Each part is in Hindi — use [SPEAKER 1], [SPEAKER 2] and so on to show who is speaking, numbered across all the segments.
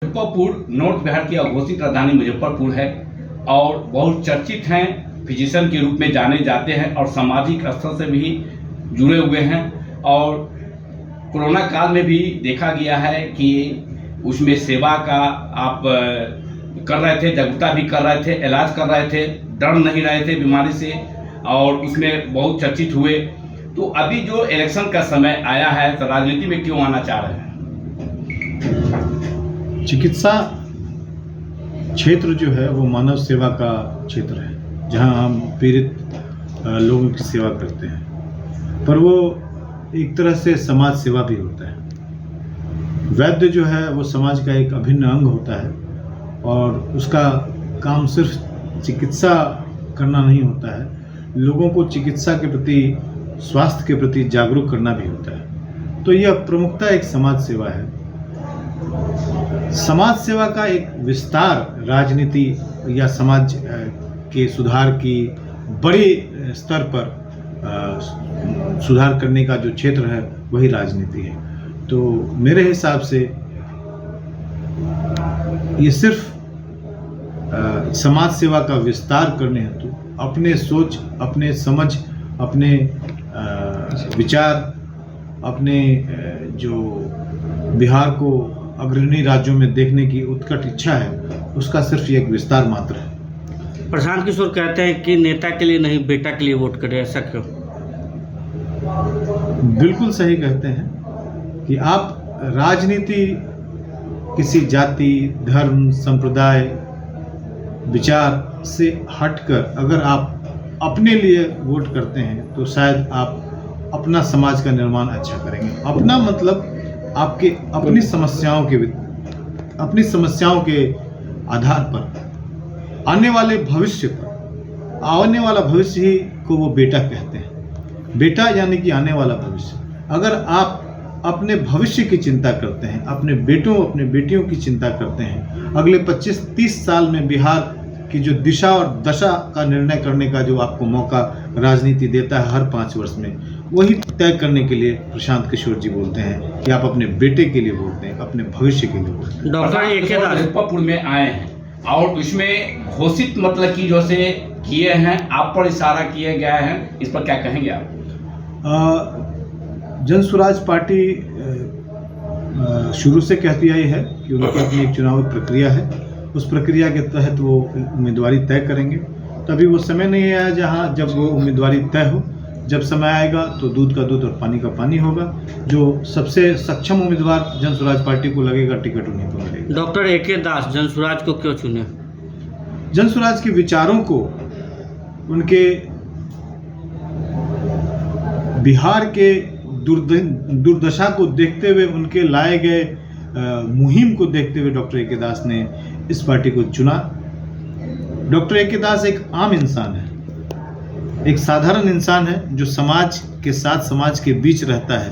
[SPEAKER 1] मुजफ्फरपुर नॉर्थ बिहार की अघोषित राजधानी मुजफ्फरपुर है और बहुत चर्चित हैं, फिजिशियन के रूप में जाने जाते हैं और सामाजिक स्तर से भी जुड़े हुए हैं। और कोरोना काल में भी देखा गया है कि उसमें सेवा का आप कर रहे थे, जागरूकता भी कर रहे थे, इलाज कर रहे थे, डर नहीं रहे थे बीमारी से और उसमें बहुत चर्चित हुए। तो अभी जो इलेक्शन का समय आया है तो राजनीति में क्यों आना चाह रहे हैं?
[SPEAKER 2] चिकित्सा क्षेत्र जो है वो मानव सेवा का क्षेत्र है, जहां हम पीड़ित लोगों की सेवा करते हैं, पर वो एक तरह से समाज सेवा भी होता है। वैद्य जो है वो समाज का एक अभिन्न अंग होता है और उसका काम सिर्फ चिकित्सा करना नहीं होता है, लोगों को चिकित्सा के प्रति, स्वास्थ्य के प्रति जागरूक करना भी होता है। तो यह प्रमुखता एक समाज सेवा है। समाज सेवा का एक विस्तार राजनीति या समाज के सुधार की बड़ी स्तर पर सुधार करने का जो क्षेत्र है वही राजनीति है। तो मेरे हिसाब से ये सिर्फ समाज सेवा का विस्तार करने हेतु अपने सोच, अपने समझ, अपने विचार, अपने जो बिहार को अग्रणी राज्यों में देखने की उत्कट इच्छा है, उसका सिर्फ एक विस्तार मात्र है।
[SPEAKER 3] प्रशांत किशोर कहते हैं कि नेता के लिए नहीं, बेटा के लिए वोट करें, ऐसा क्यों?
[SPEAKER 2] बिल्कुल सही कहते हैं कि आप राजनीति किसी जाति, धर्म, संप्रदाय, विचार से हटकर अगर आप अपने लिए वोट करते हैं तो शायद आप अपना समाज का निर्माण अच्छा करेंगे। अपना मतलब आपके अपनी समस्याओं के आधार पर आने वाले भविष्य पर, आने वाला भविष्य ही को वो बेटा कहते हैं। बेटा यानी कि आने वाला भविष्य। अगर आप अपने भविष्य की चिंता करते हैं, अपने बेटों, अपने बेटियों की चिंता करते हैं, अगले 25-30 साल में बिहार की जो दिशा और दशा का निर्णय करने का जो आपको मौका राजनीति देता है हर 5 वर्ष में, वही तय करने के लिए प्रशांत किशोर जी बोलते हैं कि आप अपने बेटे के लिए वोट दें, अपने भविष्य के लिए वोट दें।
[SPEAKER 3] डॉक्टर
[SPEAKER 1] मुजफ्फरपुर में आए हैं और उसमें घोषित मतलब की जो से किए हैं, आप पर इशारा किए गए हैं, इस पर क्या कहेंगे आप?
[SPEAKER 2] जन स्वराज पार्टी शुरू से कहती आई है कि उनकी अपनी एक चुनावी प्रक्रिया है, उस प्रक्रिया के तहत वो उम्मीदवारी तय करेंगे। तभी वो समय नहीं आया जब वो उम्मीदवारी तय हो। जब समय आएगा तो दूध का दूध और पानी का पानी होगा। जो सबसे सक्षम उम्मीदवार जन स्वराज पार्टी को लगेगा, टिकट उन्हीं को मिलेगा।
[SPEAKER 3] Doctor A K. दास जन स्वराज को क्यों चुने?
[SPEAKER 2] जन स्वराज के विचारों को, उनके बिहार के दुर्दशा को देखते हुए, उनके लाए गए मुहिम को देखते हुए डॉक्टर ए.के. दास ने इस पार्टी को चुना। Doctor A K. दास एक आम इंसान है, एक साधारण इंसान है जो समाज के साथ, समाज के बीच रहता है।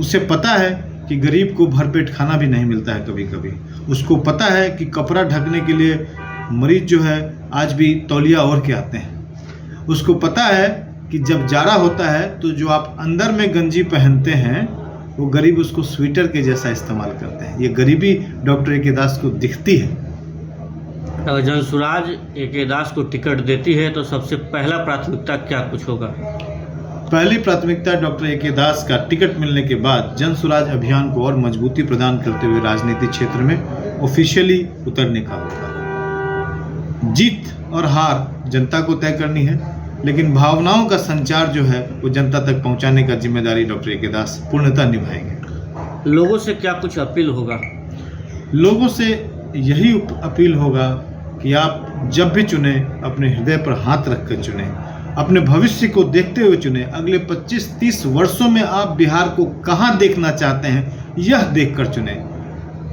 [SPEAKER 2] उसे पता है कि गरीब को भरपेट खाना भी नहीं मिलता है कभी कभी। उसको पता है कि कपड़ा ढकने के लिए मरीज जो है आज भी तौलिया ओढ़ के आते हैं। उसको पता है कि जब जाड़ा होता है तो जो आप अंदर में गंजी पहनते हैं वो गरीब उसको स्वेटर के जैसा इस्तेमाल करते हैं। ये गरीबी डॉक्टर ए.के. दास को दिखती है।
[SPEAKER 3] अगर जन स्वराज ए.के. दास को टिकट देती है तो सबसे पहला प्राथमिकता क्या कुछ होगा?
[SPEAKER 2] पहली प्राथमिकता डॉक्टर ए.के. दास का टिकट मिलने के बाद जन स्वराज अभियान को और मजबूती प्रदान करते हुए राजनीतिक क्षेत्र में ऑफिशियली उतरने का होगा। जीत और हार जनता को तय करनी है, लेकिन भावनाओं का संचार जो है वो जनता तक पहुंचाने का जिम्मेदारी डॉक्टर ए.के. दास पूर्णतः निभाएंगे।
[SPEAKER 3] लोगों से क्या कुछ अपील होगा?
[SPEAKER 2] लोगों से यही अपील होगा कि आप जब भी चुने, अपने हृदय पर हाथ रखकर चुने, अपने भविष्य को देखते हुए चुने। अगले 25-30 वर्षों में आप बिहार को कहाँ देखना चाहते हैं, यह देखकर चुने।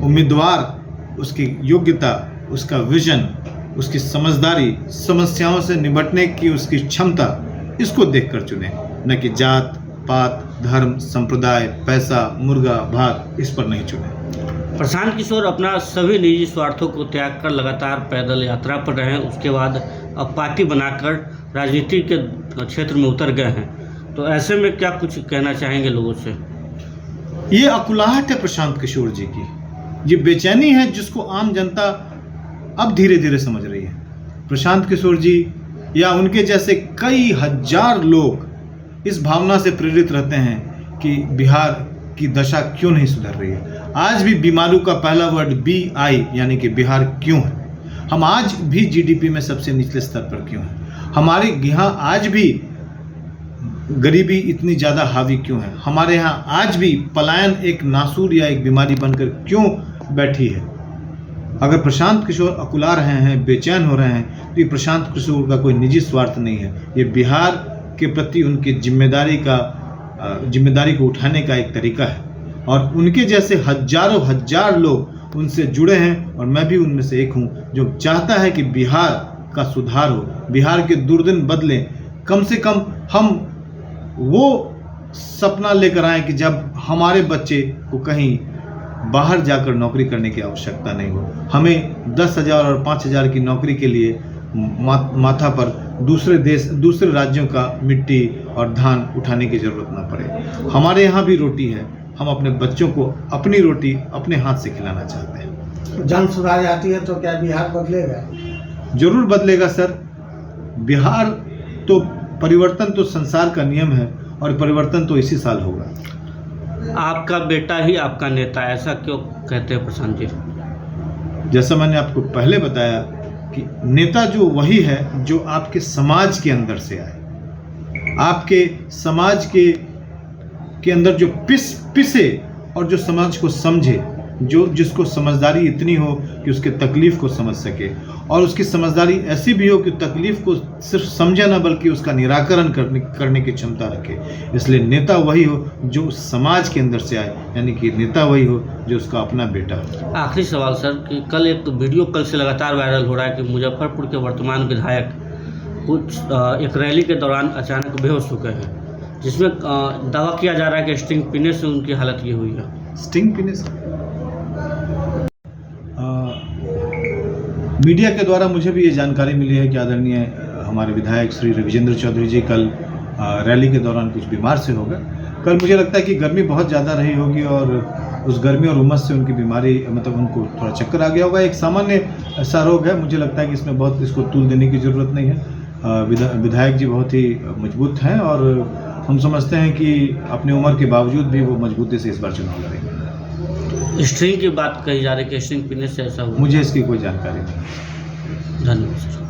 [SPEAKER 2] उम्मीदवार, उसकी योग्यता, उसका विजन, उसकी समझदारी, समस्याओं से निपटने की उसकी क्षमता, इसको देखकर चुने, न कि जात पात, धर्म, संप्रदाय, पैसा, मुर्गा भात, इस पर नहीं चुने।
[SPEAKER 3] प्रशांत किशोर अपना सभी निजी स्वार्थों को त्याग कर लगातार पैदल यात्रा पर रहे हैं, उसके बाद अब पार्टी बनाकर राजनीति के क्षेत्र में उतर गए हैं। तो ऐसे में क्या कुछ कहना चाहेंगे लोगों से?
[SPEAKER 2] ये अकुलाहट है प्रशांत किशोर जी की। ये बेचैनी है जिसको आम जनता अब धीरे धीरे समझ रही है। प्रशांत किशोर जी या उनके जैसे कई हजार लोग इस भावना से प्रेरित रहते हैं कि बिहार की दशा क्यों नहीं सुधर रही है। आज भी बीमारू का पहला वर्ड BI यानी कि बिहार क्यों है। हम आज भी GDP में सबसे निचले स्तर पर क्यों हैं। हमारे यहाँ आज भी गरीबी इतनी ज़्यादा हावी क्यों है। हमारे यहाँ आज भी पलायन एक नासूर या एक बीमारी बनकर क्यों बैठी है। अगर प्रशांत किशोर अकुला रहे हैं, बेचैन हो रहे हैं, तो ये प्रशांत किशोर का कोई निजी स्वार्थ नहीं है। ये बिहार के प्रति उनकी जिम्मेदारी को उठाने का एक तरीका है और उनके जैसे हजारों हजार लोग उनसे जुड़े हैं और मैं भी उनमें से एक हूं जो चाहता है कि बिहार का सुधार हो, बिहार के दुर्दिन बदलें। कम से कम हम वो सपना लेकर आए कि जब हमारे बच्चे को कहीं बाहर जाकर नौकरी करने की आवश्यकता नहीं हो, हमें 10,000 और 5,000 की नौकरी के लिए माथा पर दूसरे राज्यों का मिट्टी और धान उठाने की जरूरत ना पड़े। हमारे यहाँ भी रोटी है, हम अपने बच्चों को अपनी रोटी अपने हाथ से खिलाना चाहते हैं।
[SPEAKER 4] जन सुधार आती है तो क्या बिहार बदलेगा?
[SPEAKER 2] जरूर बदलेगा सर। बिहार तो परिवर्तन तो संसार का नियम है और परिवर्तन तो इसी साल होगा।
[SPEAKER 3] आपका बेटा ही आपका नेता, ऐसा क्यों कहते हैं प्रशांत जी?
[SPEAKER 2] जैसा मैंने आपको पहले बताया कि नेता जो वही है जो आपके समाज के अंदर से आए, आपके समाज के अंदर जो पिसे और जो समाज को समझे, जिसको समझदारी इतनी हो कि उसके तकलीफ को समझ सके और उसकी समझदारी ऐसी भी हो कि तकलीफ को सिर्फ समझे ना बल्कि उसका निराकरण करने की क्षमता रखे। इसलिए नेता वही हो जो उस समाज के अंदर से आए, यानी कि नेता वही हो जो उसका अपना बेटा हो।
[SPEAKER 3] आखिरी सवाल सर कि कल एक वीडियो कल से लगातार वायरल हो रहा है कि मुजफ्फरपुर के वर्तमान विधायक एक रैली के दौरान अचानक बेहोश हो गए हैं, जिसमें दावा किया जा रहा है कि स्टिंग पीने से उनकी हालत ये हुई है।
[SPEAKER 2] स्टिंग पीने से मीडिया के द्वारा मुझे भी ये जानकारी मिली है कि आदरणीय हमारे विधायक श्री रविजेंद्र चौधरी जी कल रैली के दौरान कुछ बीमार से हो गए। कल मुझे लगता है कि गर्मी बहुत ज़्यादा रही होगी और उस गर्मी और उमस से उनकी बीमारी मतलब उनको थोड़ा चक्कर आ गया होगा। एक सामान्य सा रोग है, मुझे लगता है कि इसमें बहुत इसको तूल देने की ज़रूरत नहीं है। विधायक जी बहुत ही मजबूत हैं और हम समझते हैं कि अपनी उम्र के बावजूद भी वो मजबूती से इस बार चुनाव लड़ेंगे।
[SPEAKER 3] स्ट्रिंग की बात कही जा रही है कि स्ट्रिंग पीने से ऐसा हुआ।
[SPEAKER 2] मुझे इसकी कोई जानकारी नहीं।
[SPEAKER 3] धन्यवाद सर।